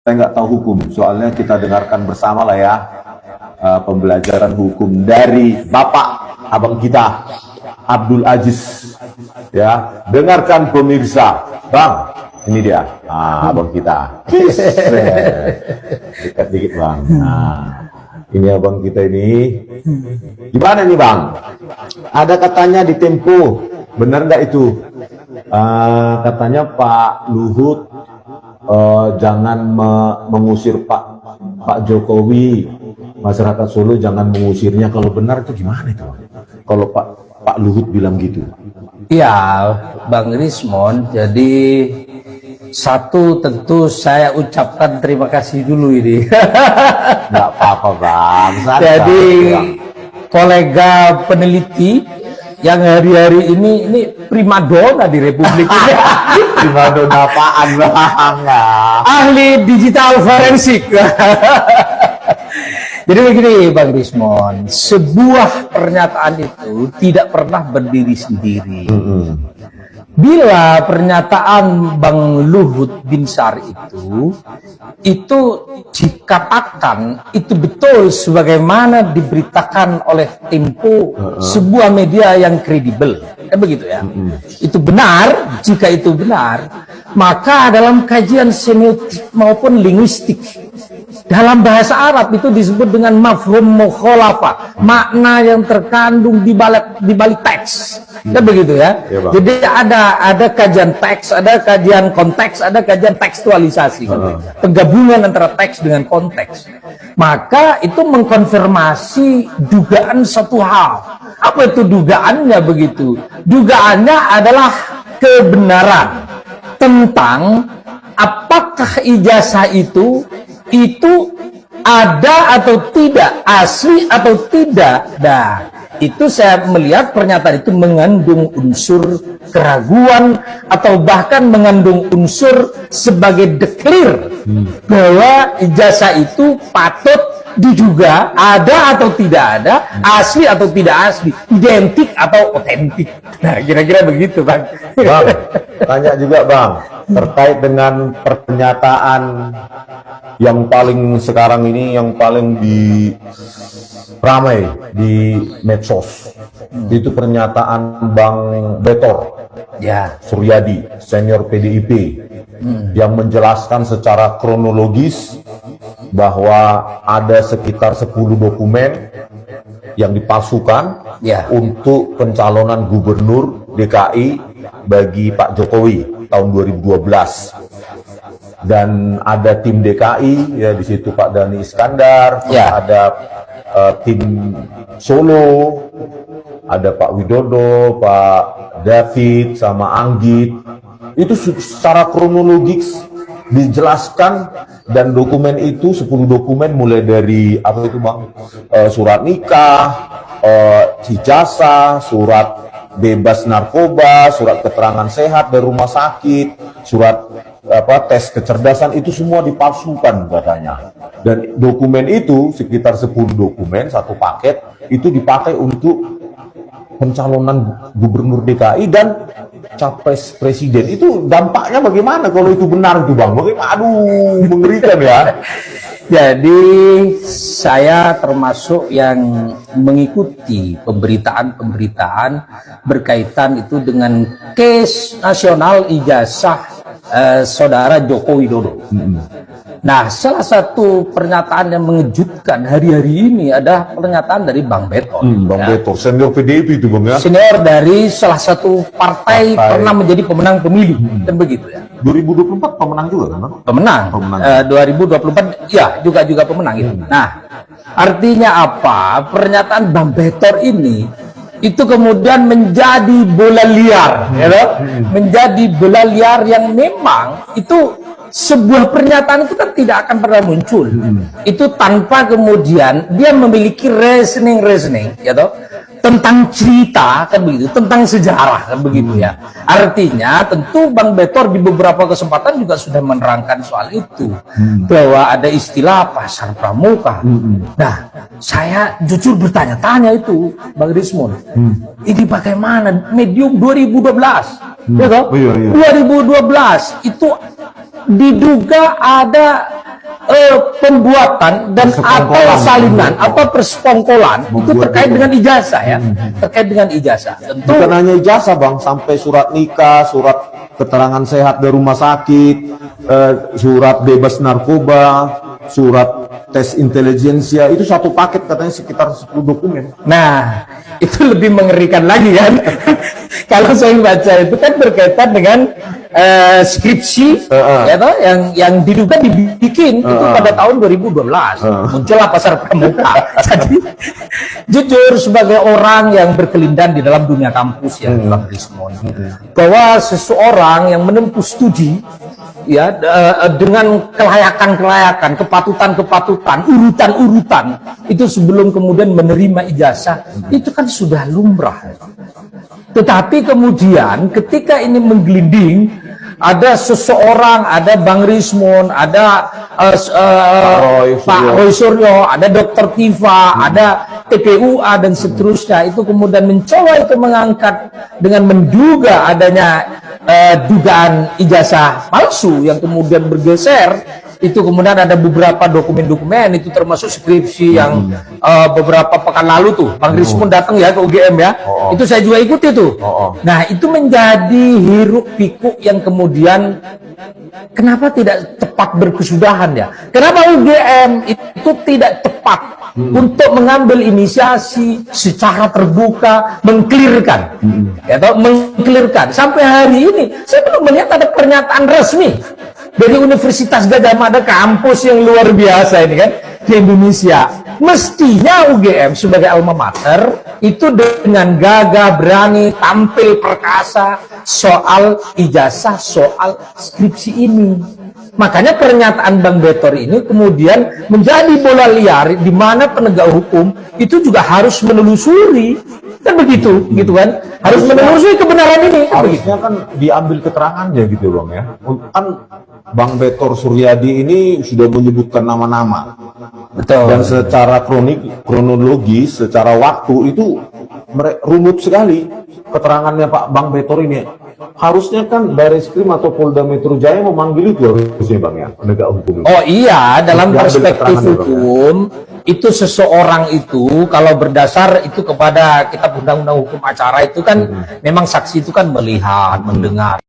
Saya nggak tahu hukum, soalnya kita dengarkan bersama lah ya pembelajaran hukum dari Bapak Abang kita Abdul Aziz ya. Dengarkan pemirsa, Bang, ini dia abang kita. Dekat dikit Bang. Nah, ini abang kita ini. Gimana nih Bang? Ada katanya di Tempo, benar nggak itu? Katanya Pak Luhut jangan mengusir Pak Jokowi, masyarakat Solo jangan mengusirnya. Kalau benar itu gimana itu? Kalau Pak Luhut bilang gitu? Iya, Bang Rismon. Jadi satu tentu saya ucapkan terima kasih dulu ini. Nggak apa-apa Bang. Jadi kolega peneliti yang hari-hari ini primadona di Republik ini. Primadona apaan Bang? Ahli digital forensik. Jadi begini Bang Rismon, sebuah pernyataan itu tidak pernah berdiri sendiri. Bila pernyataan Bang Luhut Binsar itu dikatakan itu betul sebagaimana diberitakan oleh Tempo, sebuah media yang kredibel, begitu ya. Itu benar. Jika itu benar, maka dalam kajian semiotik maupun linguistik, dalam bahasa Arab itu disebut dengan mafhum mukhalafah, makna yang terkandung di balik teks. Begitu ya. Jadi ada kajian teks, ada kajian konteks, ada kajian tekstualisasi. Penggabungan antara teks dengan konteks. Maka itu mengkonfirmasi dugaan satu hal. Apa itu dugaannya begitu? Dugaannya adalah kebenaran tentang apakah ijazah itu ada atau tidak, asli atau tidak. Nah, itu saya melihat pernyataan itu mengandung unsur keraguan atau bahkan mengandung unsur sebagai deklir bahwa ijazah itu patut diduga ada atau tidak ada, asli atau tidak asli, identik atau otentik. Nah, kira-kira begitu Bang. Bang, tanya juga Bang, terkait dengan pernyataan yang paling sekarang ini, yang paling ramai di medsos, itu pernyataan Bang Betor ya, Suryadi, senior PDIP, yang menjelaskan secara kronologis bahwa ada sekitar 10 dokumen yang dipalsukan untuk pencalonan gubernur DKI bagi Pak Jokowi tahun 2012. Dan ada tim DKI ya, di situ Pak Dhani Iskandar, ada tim Solo, ada Pak Widodo, Pak David sama Anggit. Itu secara kronologis dijelaskan, dan dokumen itu 10 dokumen mulai dari apa itu Bang, surat nikah, ijazah, surat bebas narkoba, surat keterangan sehat dari rumah sakit, surat tes kecerdasan, itu semua dipalsukan katanya. Dan dokumen itu sekitar 10 dokumen, satu paket, itu dipakai untuk pencalonan gubernur DKI dan capres presiden. Itu dampaknya bagaimana kalau itu benar itu Bang? Bagaimana? Aduh, mengerikan ya. Jadi saya termasuk yang mengikuti pemberitaan-pemberitaan berkaitan itu dengan case nasional ijazah saudara Joko Widodo. Nah, salah satu pernyataan yang mengejutkan hari-hari ini adalah pernyataan dari Bang Betor. Bang Betor, senior PDIP itu Bang ya? Senior dari salah satu partai pernah menjadi pemenang pemilu, dan begitu ya. 2024 pemenang juga kan Bang? Pemenang. 2024 ya juga pemenang itu. Nah, artinya apa? Pernyataan Bang Betor ini itu kemudian menjadi bola liar, menjadi bola liar yang memang itu sebuah pernyataan itu kan tidak akan pernah muncul. Itu tanpa kemudian dia memiliki reasoning, ya toh, tentang cerita kan begitu, tentang sejarah kan begitu ya. Artinya tentu Bang Betor di beberapa kesempatan juga sudah menerangkan soal itu, bahwa ada istilah pasar pramuka. Nah, saya jujur bertanya-tanya itu Bang Rismon, ini bagaimana medium 2012 ya toh? 2012 itu diduga ada pembuatan dan atau salinan atau persekongkolan itu terkait dengan ijazah ya, terkait dengan ijazah. Tentu Bukan hanya ijazah bang, sampai surat nikah, surat keterangan sehat dari rumah sakit, surat bebas narkoba, surat tes intelijensia, itu satu paket katanya sekitar 10 dokumen. Nah, itu lebih mengerikan lagi kan. Kalau saya baca itu kan berkaitan dengan skripsi ya toh, yang diduga dibikin itu pada tahun 2012. Muncullah pasar pramuka. Jadi jujur sebagai orang yang berkelindan di dalam dunia kampus ya, Bang Rismon, bahwa seseorang yang menempuh studi ya dengan kelayakan-kelayakan, kepatutan-kepatutan, urutan-urutan itu sebelum kemudian menerima ijazah, itu kan sudah lumrah. Tetapi kemudian ketika ini menggelinding, ada seseorang, ada Bang Rismon, ada Pak Roy Suryo, ada Dr. Tifa, ada TPUA dan seterusnya, itu kemudian mencoba itu mengangkat dengan menduga adanya dugaan ijazah palsu yang kemudian bergeser. Itu kemudian ada beberapa dokumen-dokumen, itu termasuk skripsi yang beberapa pekan lalu tuh Bang Rismon datang ya ke UGM ya. Itu saya juga ikuti tuh. Nah, itu menjadi hiruk pikuk yang kemudian kenapa tidak tepat berkesudahan ya? Kenapa UGM itu tidak tepat untuk mengambil inisiasi secara terbuka, mengklirkan, atau mengklirkan. Sampai hari ini saya belum melihat ada pernyataan resmi dari Universitas Gadjah Mada, kampus yang luar biasa ini kan di Indonesia. Mestinya UGM sebagai alma mater itu dengan gagah berani tampil perkasa soal ijazah, soal skripsi ini. Makanya pernyataan Bang Betor ini kemudian menjadi bola liar di mana penegak hukum itu juga harus menelusuri, kan begitu, gitu kan? Harus menelusuri kebenaran ini. Harusnya kan diambil keterangannya gitu bang ya. Kan Bang Betor Suryadi ini sudah menyebutkan nama-nama. Betul. Dan secara kronologis, secara waktu itu rumit sekali keterangannya Pak Bang Betor ini. Harusnya kan Bareskrim atau Polda Metro Jaya memanggil itu harusnya bang ya, penegak hukum. Oh iya, dalam Diambil perspektif keterangan hukum itu seseorang itu kalau berdasar itu kepada kitab undang-undang hukum acara itu kan memang saksi itu kan melihat, mendengar.